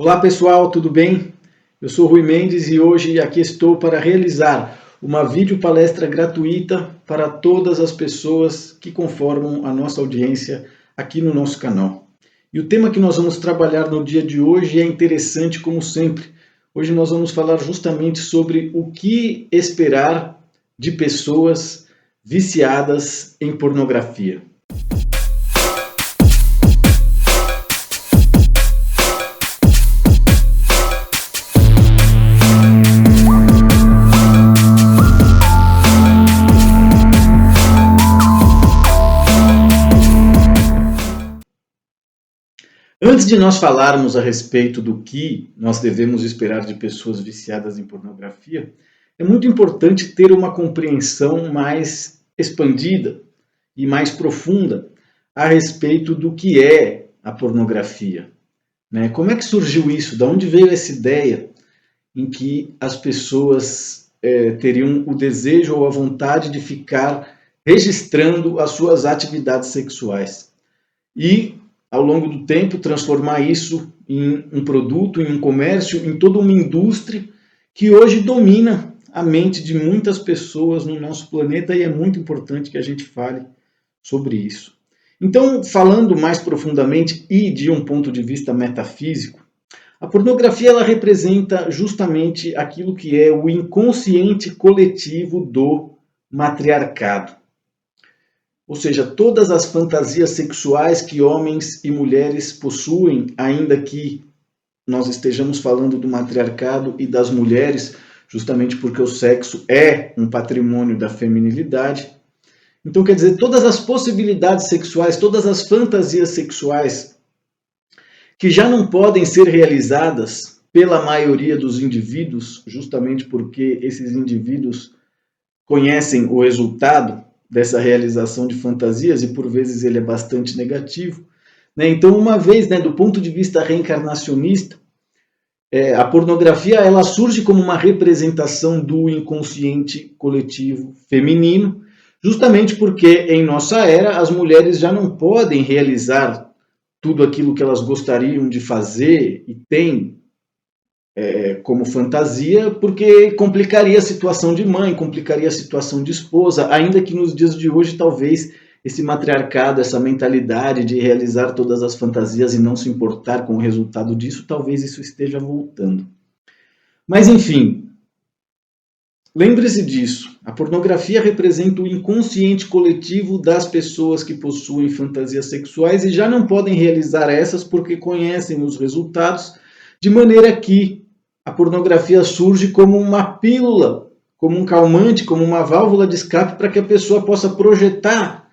Olá pessoal, tudo bem? Eu sou Rui Mendes e hoje aqui estou para realizar uma videopalestra gratuita para todas as pessoas que conformam a nossa audiência aqui no nosso canal. E o tema que nós vamos trabalhar no dia de hoje é interessante como sempre. Hoje nós vamos falar justamente sobre o que esperar de pessoas viciadas em pornografia. Antes de nós falarmos a respeito do que nós devemos esperar de pessoas viciadas em pornografia, é muito importante ter uma compreensão mais expandida e mais profunda a respeito do que é a pornografia. Como é que surgiu isso? De onde veio essa ideia em que as pessoas teriam o desejo ou a vontade de ficar registrando as suas atividades sexuais? E ao longo do tempo, transformar isso em um produto, em um comércio, em toda uma indústria que hoje domina a mente de muitas pessoas no nosso planeta e é muito importante que a gente fale sobre isso. Então, falando mais profundamente e de um ponto de vista metafísico, a pornografia ela representa justamente aquilo que é o inconsciente coletivo do matriarcado. Ou seja, todas as fantasias sexuais que homens e mulheres possuem, ainda que nós estejamos falando do matriarcado e das mulheres, justamente porque o sexo é um patrimônio da feminilidade. Então, quer dizer, todas as possibilidades sexuais, todas as fantasias sexuais que já não podem ser realizadas pela maioria dos indivíduos, justamente porque esses indivíduos conhecem o resultado dessa realização de fantasias, e por vezes ele é bastante negativo. Então, uma vez, do ponto de vista reencarnacionista, a pornografia ela surge como uma representação do inconsciente coletivo feminino, justamente porque em nossa era as mulheres já não podem realizar tudo aquilo que elas gostariam de fazer e têm como fantasia, porque complicaria a situação de mãe, complicaria a situação de esposa, ainda que nos dias de hoje talvez esse matriarcado, essa mentalidade de realizar todas as fantasias e não se importar com o resultado disso, talvez isso esteja voltando. Mas enfim, lembre-se disso, a pornografia representa o inconsciente coletivo das pessoas que possuem fantasias sexuais e já não podem realizar essas porque conhecem os resultados, de maneira que a pornografia surge como uma pílula, como um calmante, como uma válvula de escape para que a pessoa possa projetar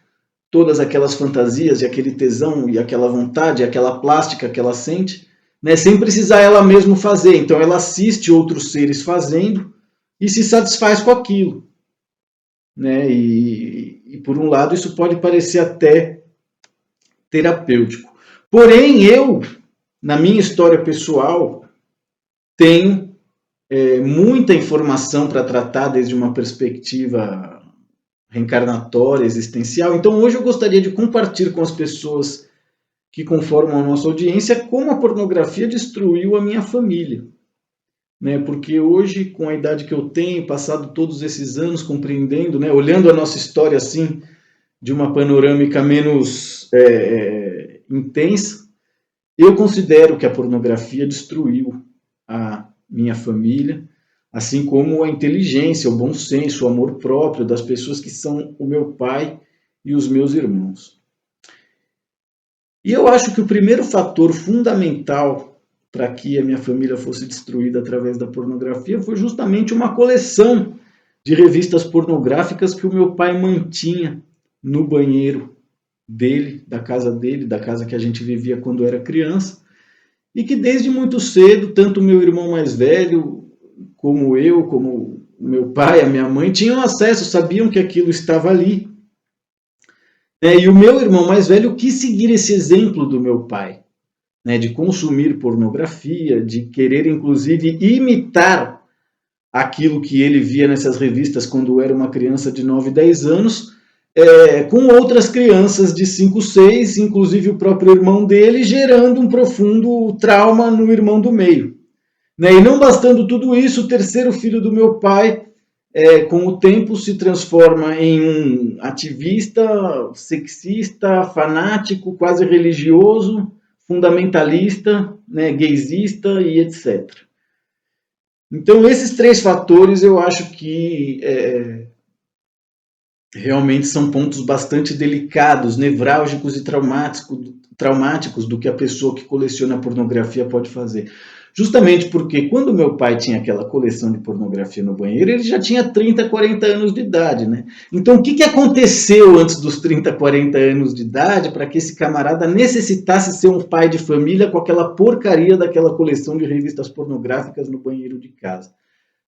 todas aquelas fantasias e aquele tesão e aquela vontade, aquela plástica que ela sente, sem precisar ela mesma fazer. Então ela assiste outros seres fazendo e se satisfaz com aquilo. E por um lado isso pode parecer até terapêutico. Porém, eu, na minha história pessoal, tenho muita informação para tratar desde uma perspectiva reencarnatória, existencial. Então hoje eu gostaria de compartilhar com as pessoas que conformam a nossa audiência como a pornografia destruiu a minha família. Porque hoje, com a idade que eu tenho, passado todos esses anos compreendendo, olhando a nossa história assim, de uma panorâmica menos intensa, eu considero que a pornografia destruiu a minha família, assim como a inteligência, o bom senso, o amor próprio das pessoas que são o meu pai e os meus irmãos. E eu acho que o primeiro fator fundamental para que a minha família fosse destruída através da pornografia foi justamente uma coleção de revistas pornográficas que o meu pai mantinha no banheiro dele, da casa que a gente vivia quando era criança, e que desde muito cedo, tanto o meu irmão mais velho, como eu, como o meu pai, a minha mãe, tinham acesso, sabiam que aquilo estava ali. E o meu irmão mais velho quis seguir esse exemplo do meu pai, de consumir pornografia, de querer inclusive imitar aquilo que ele via nessas revistas quando era uma criança de 9, 10 anos, com outras crianças de 5, 6, inclusive o próprio irmão dele, gerando um profundo trauma no irmão do meio. Né? E não bastando tudo isso, o terceiro filho do meu pai, com o tempo, se transforma em um ativista, sexista, fanático, quase religioso, fundamentalista, né, gaysista e etc. Então, esses 3 fatores eu acho que realmente são pontos bastante delicados, nevrálgicos e traumáticos do que a pessoa que coleciona pornografia pode fazer. Justamente porque quando meu pai tinha aquela coleção de pornografia no banheiro, ele já tinha 30, 40 anos de idade, né? Então, o que aconteceu antes dos 30, 40 anos de idade para que esse camarada necessitasse ser um pai de família com aquela porcaria daquela coleção de revistas pornográficas no banheiro de casa?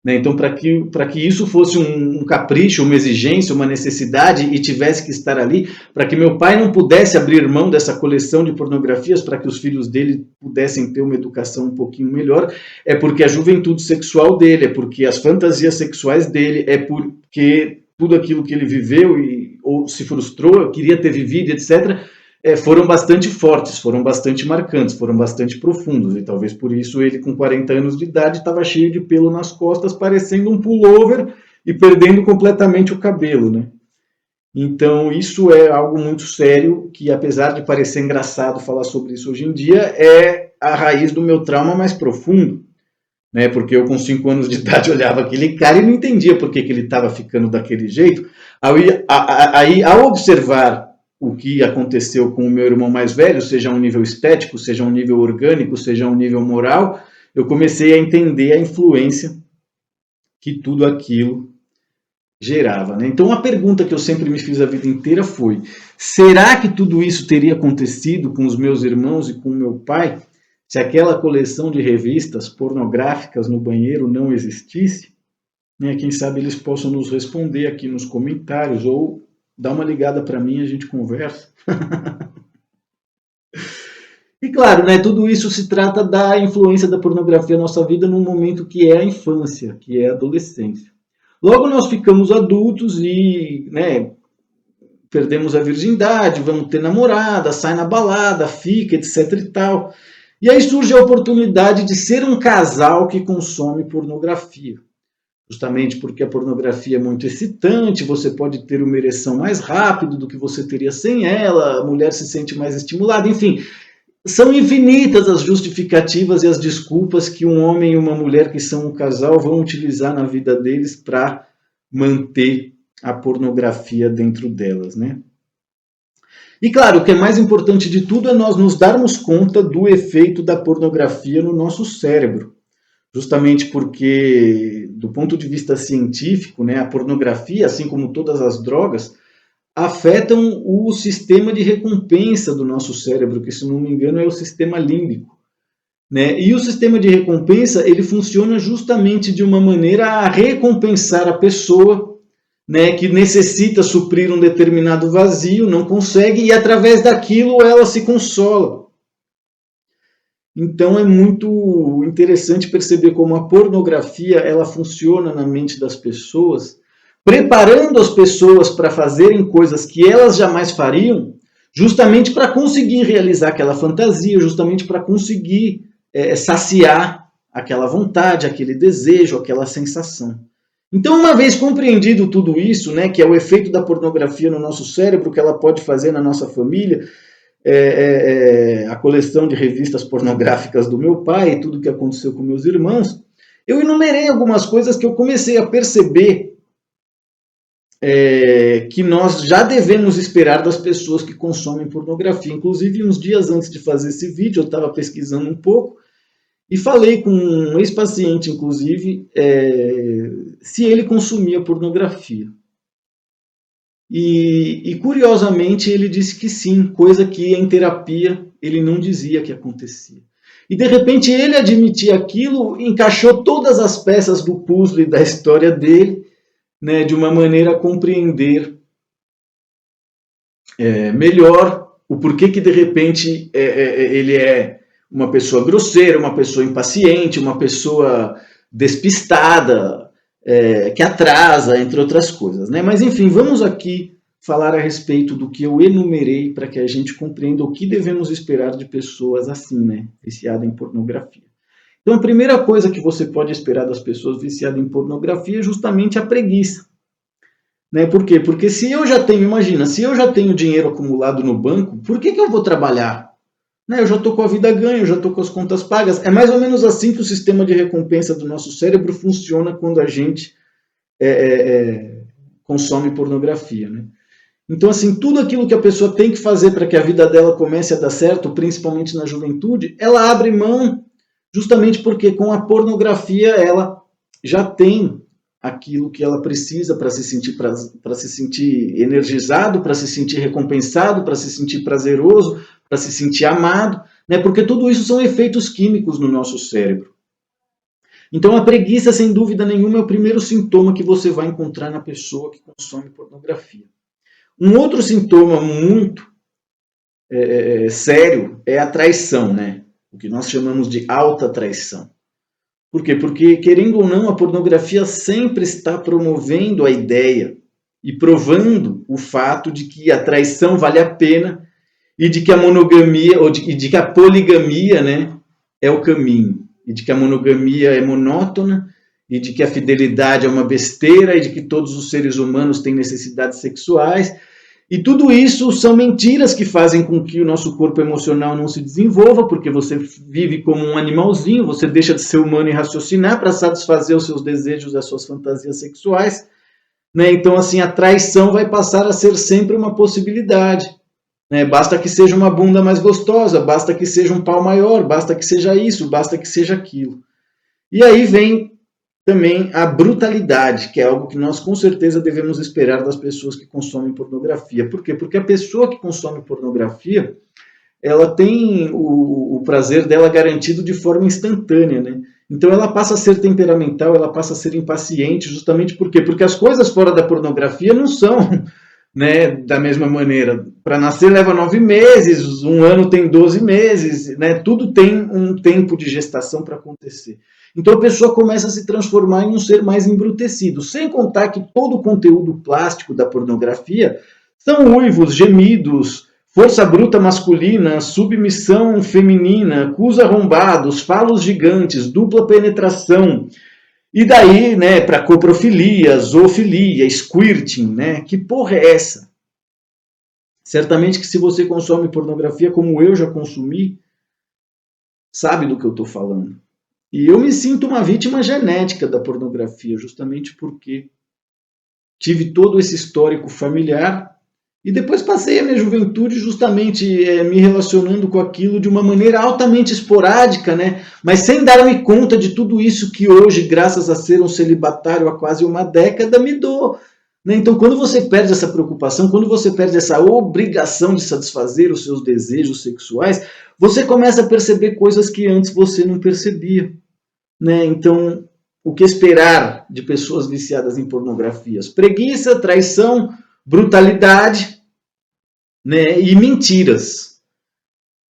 Né? Então, para que isso fosse um capricho, uma exigência, uma necessidade e tivesse que estar ali, para que meu pai não pudesse abrir mão dessa coleção de pornografias para que os filhos dele pudessem ter uma educação um pouquinho melhor, é porque a juventude sexual dele, é porque as fantasias sexuais dele, é porque tudo aquilo que ele viveu ou se frustrou, queria ter vivido, etc., foram bastante fortes, foram bastante marcantes, foram bastante profundos, e talvez por isso ele, com 40 anos de idade, estava cheio de pelo nas costas, parecendo um pullover e perdendo completamente o cabelo, né? Então, isso é algo muito sério, que apesar de parecer engraçado falar sobre isso hoje em dia, é a raiz do meu trauma mais profundo, né? Porque eu, com 5 anos de idade, olhava aquele cara e não entendia por que ele estava ficando daquele jeito. Aí, ao observar o que aconteceu com o meu irmão mais velho, seja a um nível estético, seja a um nível orgânico, seja a um nível moral, eu comecei a entender a influência que tudo aquilo gerava, né? Então, a pergunta que eu sempre me fiz a vida inteira foi: será que tudo isso teria acontecido com os meus irmãos e com o meu pai se aquela coleção de revistas pornográficas no banheiro não existisse? Né? Quem sabe eles possam nos responder aqui nos comentários, ou dá uma ligada para mim e a gente conversa. E claro, né, tudo isso se trata da influência da pornografia na nossa vida num momento que é a infância, que é a adolescência. Logo nós ficamos adultos e, né, perdemos a virgindade, vamos ter namorada, sai na balada, fica, etc e tal. E aí surge a oportunidade de ser um casal que consome pornografia. Justamente porque a pornografia é muito excitante, você pode ter uma ereção mais rápido do que você teria sem ela, a mulher se sente mais estimulada, enfim. São infinitas as justificativas e as desculpas que um homem e uma mulher que são um casal vão utilizar na vida deles para manter a pornografia dentro delas, né? E claro, o que é mais importante de tudo é nós nos darmos conta do efeito da pornografia no nosso cérebro. Justamente porque, do ponto de vista científico, né, a pornografia, assim como todas as drogas, afetam o sistema de recompensa do nosso cérebro, que, se não me engano, é o sistema límbico. Né? E o sistema de recompensa, ele funciona justamente de uma maneira a recompensar a pessoa, né, que necessita suprir um determinado vazio, não consegue, e através daquilo ela se consola. Então é muito interessante perceber como a pornografia ela funciona na mente das pessoas, preparando as pessoas para fazerem coisas que elas jamais fariam, justamente para conseguir realizar aquela fantasia, justamente para conseguir saciar aquela vontade, aquele desejo, aquela sensação. Então, uma vez compreendido tudo isso, né, que é o efeito da pornografia no nosso cérebro, que ela pode fazer na nossa família, a coleção de revistas pornográficas do meu pai e tudo o que aconteceu com meus irmãos, eu enumerei algumas coisas que eu comecei a perceber que nós já devemos esperar das pessoas que consomem pornografia. Inclusive, uns dias antes de fazer esse vídeo, eu estava pesquisando um pouco e falei com um ex-paciente, inclusive, se ele consumia pornografia. E curiosamente ele disse que sim, coisa que em terapia ele não dizia que acontecia. E de repente ele admitir aquilo, encaixou todas as peças do puzzle da história dele, né, de uma maneira a compreender melhor o porquê que de repente ele é uma pessoa grosseira, uma pessoa impaciente, uma pessoa despistada, que atrasa, entre outras coisas, né? Mas enfim, vamos aqui falar a respeito do que eu enumerei para que a gente compreenda o que devemos esperar de pessoas assim, né, viciadas em pornografia. Então, a primeira coisa que você pode esperar das pessoas viciadas em pornografia é justamente a preguiça. Né? Por quê? Porque se eu já tenho, imagina, se eu já tenho dinheiro acumulado no banco, por que eu vou trabalhar? Né? Eu já estou com a vida ganha, eu já estou com as contas pagas. É mais ou menos assim que o sistema de recompensa do nosso cérebro funciona quando a gente consome pornografia. Né? Então, assim, tudo aquilo que a pessoa tem que fazer para que a vida dela comece a dar certo, principalmente na juventude, ela abre mão justamente porque com a pornografia ela já tem aquilo que ela precisa para se sentir energizado, para se sentir recompensado, para se sentir prazeroso, para se sentir amado, né? Porque tudo isso são efeitos químicos no nosso cérebro. Então a preguiça, sem dúvida nenhuma, é o primeiro sintoma que você vai encontrar na pessoa que consome pornografia. Um outro sintoma muito sério é a traição, né? O que nós chamamos de alta traição. Por quê? Porque, querendo ou não, a pornografia sempre está promovendo a ideia e provando o fato de que a traição vale a pena e de que a monogamia, e de que a poligamia, né, é o caminho. E de que a monogamia é monótona, e de que a fidelidade é uma besteira, e de que todos os seres humanos têm necessidades sexuais. E tudo isso são mentiras que fazem com que o nosso corpo emocional não se desenvolva, porque você vive como um animalzinho, você deixa de ser humano e raciocinar para satisfazer os seus desejos e as suas fantasias sexuais. Né? Então, assim, a traição vai passar a ser sempre uma possibilidade. Né? Basta que seja uma bunda mais gostosa, basta que seja um pau maior, basta que seja isso, basta que seja aquilo. E aí vem também a brutalidade, que é algo que nós com certeza devemos esperar das pessoas que consomem pornografia. Por quê? Porque a pessoa que consome pornografia, ela tem o prazer dela garantido de forma instantânea, né? Então ela passa a ser temperamental, ela passa a ser impaciente, justamente por quê? Porque as coisas fora da pornografia não são, né, da mesma maneira. Para nascer leva 9 meses, um ano tem 12 meses, né? Tudo tem um tempo de gestação para acontecer. Então a pessoa começa a se transformar em um ser mais embrutecido, sem contar que todo o conteúdo plástico da pornografia são uivos, gemidos, força bruta masculina, submissão feminina, cus arrombados, falos gigantes, dupla penetração. E daí, né, para coprofilia, zoofilia, squirting, né? Que porra é essa? Certamente que se você consome pornografia como eu já consumi, sabe do que eu estou falando. E eu me sinto uma vítima genética da pornografia, justamente porque tive todo esse histórico familiar e depois passei a minha juventude justamente me relacionando com aquilo de uma maneira altamente esporádica, né? Mas sem dar-me conta de tudo isso que hoje, graças a ser um celibatário há quase uma década, me dou. Né? Então, quando você perde essa preocupação, quando você perde essa obrigação de satisfazer os seus desejos sexuais, você começa a perceber coisas que antes você não percebia. Né? Então, o que esperar de pessoas viciadas em pornografias? Preguiça, traição, brutalidade, né? E mentiras.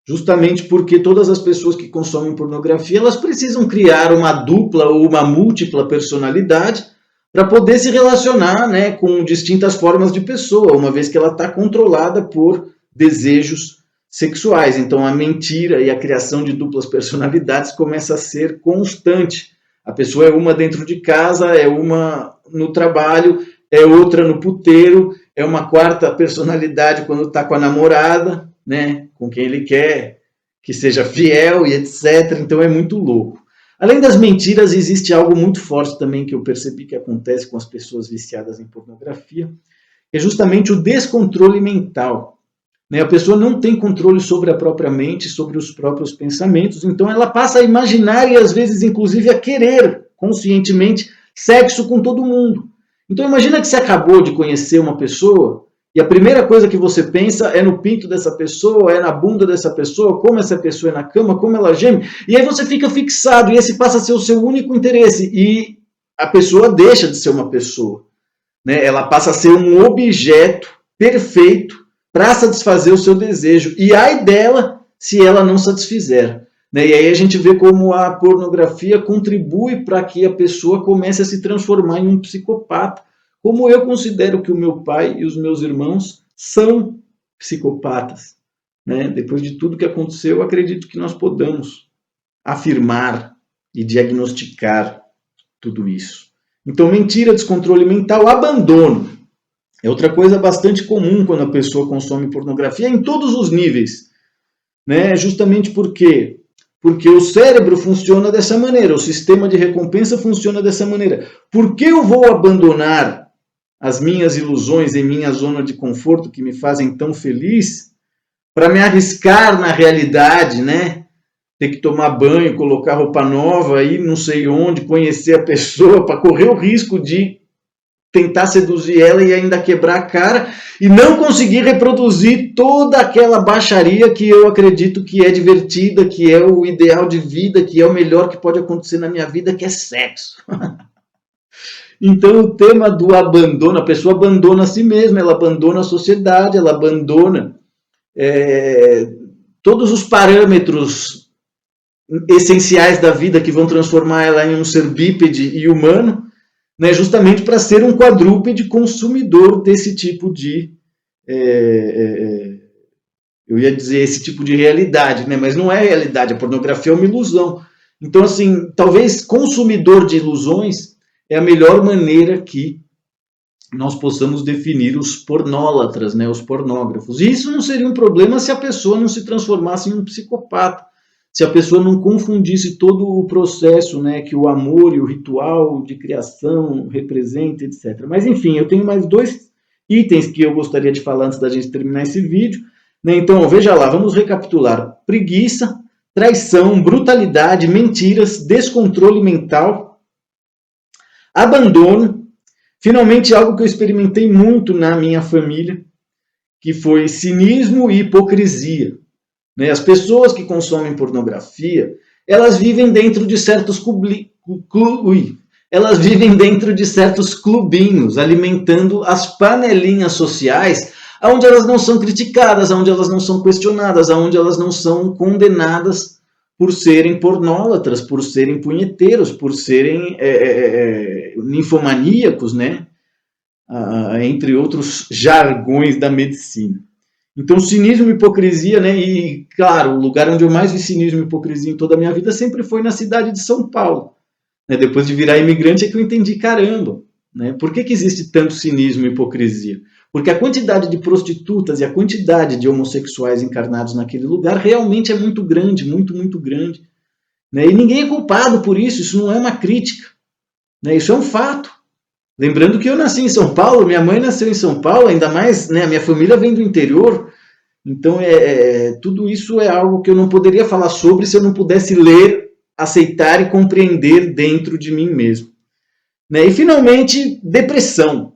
Justamente porque todas as pessoas que consomem pornografia, elas precisam criar uma dupla ou uma múltipla personalidade para poder se relacionar, né, com distintas formas de pessoa, uma vez que ela está controlada por desejos sexuais. Então a mentira e a criação de duplas personalidades começa a ser constante. A pessoa é uma dentro de casa, é uma no trabalho, é outra no puteiro, é uma quarta personalidade quando está com a namorada, né, com quem ele quer que seja fiel e etc. Então é muito louco. Além das mentiras, existe algo muito forte também que eu percebi que acontece com as pessoas viciadas em pornografia, que é justamente o descontrole mental. A pessoa não tem controle sobre a própria mente, sobre os próprios pensamentos, então ela passa a imaginar e às vezes inclusive a querer conscientemente sexo com todo mundo. Então imagina que você acabou de conhecer uma pessoa e a primeira coisa que você pensa é no pinto dessa pessoa, é na bunda dessa pessoa, como essa pessoa é na cama, como ela geme, e aí você fica fixado e esse passa a ser o seu único interesse e a pessoa deixa de ser uma pessoa. Né? Ela passa a ser um objeto perfeito para satisfazer o seu desejo. E ai dela se ela não satisfizer. Né? E aí a gente vê como a pornografia contribui para que a pessoa comece a se transformar em um psicopata, como eu considero que o meu pai e os meus irmãos são psicopatas. Né? Depois de tudo que aconteceu, eu acredito que nós podamos afirmar e diagnosticar tudo isso. Então, mentira, descontrole mental, abandono. É outra coisa bastante comum quando a pessoa consome pornografia em todos os níveis. Né? Justamente porque o cérebro funciona dessa maneira, o sistema de recompensa funciona dessa maneira. Por que eu vou abandonar as minhas ilusões em minha zona de conforto que me fazem tão feliz para me arriscar na realidade, né? Ter que tomar banho, colocar roupa nova, ir não sei onde, conhecer a pessoa, para correr o risco de tentar seduzir ela e ainda quebrar a cara e não conseguir reproduzir toda aquela baixaria que eu acredito que é divertida, que é o ideal de vida, que é o melhor que pode acontecer na minha vida, que é sexo. Então o tema do abandono, a pessoa abandona a si mesma, ela abandona a sociedade, ela abandona todos os parâmetros essenciais da vida que vão transformar ela em um ser bípede e humano, né, justamente para ser um quadrúpede consumidor desse tipo de... eu ia dizer esse tipo de realidade, né, mas não é realidade, a pornografia é uma ilusão. Então, assim, talvez consumidor de ilusões é a melhor maneira que nós possamos definir os pornólatras, né, os pornógrafos. E isso não seria um problema se a pessoa não se transformasse em um psicopata, se a pessoa não confundisse todo o processo, né, que o amor e o ritual de criação representa, etc. Mas, enfim, eu tenho mais 2 itens que eu gostaria de falar antes da gente terminar esse vídeo. Né? Então, veja lá, vamos recapitular. Preguiça, traição, brutalidade, mentiras, descontrole mental, abandono. Finalmente, algo que eu experimentei muito na minha família, que foi cinismo e hipocrisia. As pessoas que consomem pornografia, elas vivem dentro de certos clubinhos, alimentando as panelinhas sociais, onde elas não são criticadas, onde elas não são questionadas, onde elas não são condenadas por serem pornólatras, por serem punheteiros, por serem ninfomaníacos, né? Entre outros jargões da medicina. Então, cinismo e hipocrisia, né? E, claro, o lugar onde eu mais vi cinismo e hipocrisia em toda a minha vida sempre foi na cidade de São Paulo. Né? Depois de virar imigrante é que eu entendi, caramba, né? Por que existe tanto cinismo e hipocrisia? Porque a quantidade de prostitutas e a quantidade de homossexuais encarnados naquele lugar realmente é muito grande, muito, muito grande. Né? E ninguém é culpado por isso não é uma crítica. Né? Isso é um fato. Lembrando que eu nasci em São Paulo, minha mãe nasceu em São Paulo, ainda mais, né, a minha família vem do interior, então tudo isso é algo que eu não poderia falar sobre se eu não pudesse ler, aceitar e compreender dentro de mim mesmo. Né? E finalmente, depressão.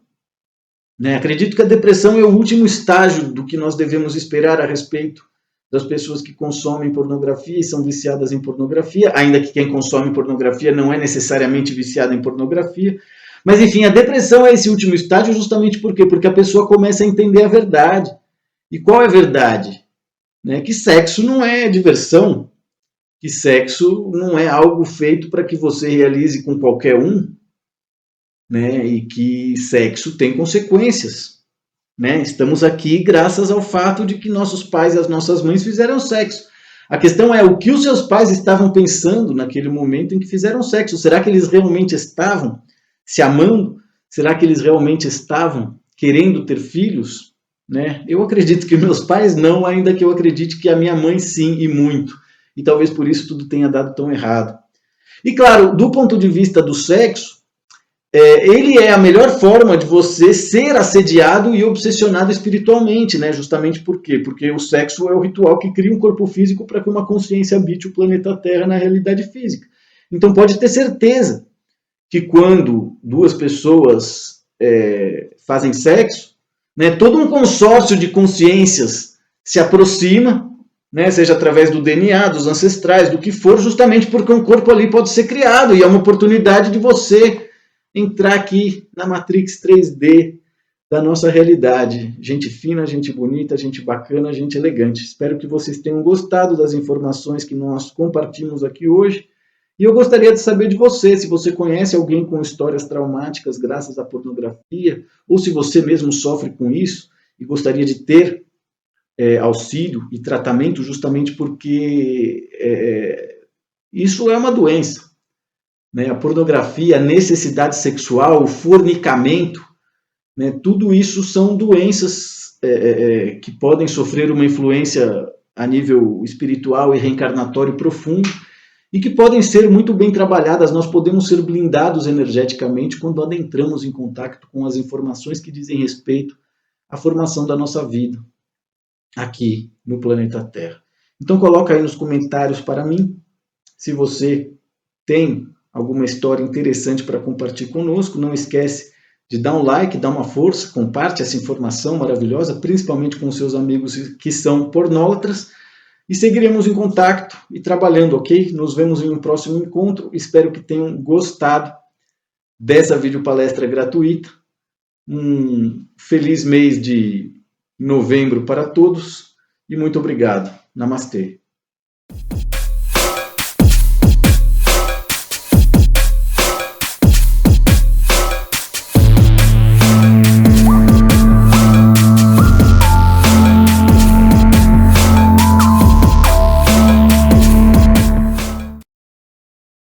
Né? Acredito que a depressão é o último estágio do que nós devemos esperar a respeito das pessoas que consomem pornografia e são viciadas em pornografia, ainda que quem consome pornografia não é necessariamente viciado em pornografia. Mas, enfim, a depressão é esse último estágio justamente por quê? Porque a pessoa começa a entender a verdade. E qual é a verdade? Né? Que sexo não é diversão, que sexo não é algo feito para que você realize com qualquer um, né? E que sexo tem consequências. Né? Estamos aqui graças ao fato de que nossos pais e as nossas mães fizeram sexo. A questão é o que os seus pais estavam pensando naquele momento em que fizeram sexo. Será que eles realmente estavam se amando? Será que eles realmente estavam querendo ter filhos? Né? Eu acredito que meus pais não, ainda que eu acredite que a minha mãe sim, e muito. E talvez por isso tudo tenha dado tão errado. E claro, do ponto de vista do sexo, ele é a melhor forma de você ser assediado e obsessionado espiritualmente, né? Justamente por quê? Porque o sexo é o ritual que cria um corpo físico para que uma consciência habite o planeta Terra na realidade física. Então pode ter certeza que quando 2 pessoas fazem sexo, né, todo um consórcio de consciências se aproxima, né, seja através do DNA, dos ancestrais, do que for, justamente porque um corpo ali pode ser criado e é uma oportunidade de você entrar aqui na Matrix 3D da nossa realidade. Gente fina, gente bonita, gente bacana, gente elegante. Espero que vocês tenham gostado das informações que nós compartilhamos aqui hoje. E eu gostaria de saber de você, se você conhece alguém com histórias traumáticas graças à pornografia, ou se você mesmo sofre com isso e gostaria de ter auxílio e tratamento justamente porque isso é uma doença. Né? A pornografia, a necessidade sexual, o fornicamento, né? Tudo isso são doenças que podem sofrer uma influência a nível espiritual e reencarnatório profundo e que podem ser muito bem trabalhadas. Nós podemos ser blindados energeticamente quando adentramos em contato com as informações que dizem respeito à formação da nossa vida aqui no planeta Terra. Então coloca aí nos comentários para mim se você tem alguma história interessante para compartilhar conosco. Não esquece de dar um like, dar uma força, compartilhe essa informação maravilhosa, principalmente com seus amigos que são pornólatras, e seguiremos em contato e trabalhando, ok? Nos vemos em um próximo encontro. Espero que tenham gostado dessa videopalestra gratuita. Um feliz mês de novembro para todos e muito obrigado. Namastê.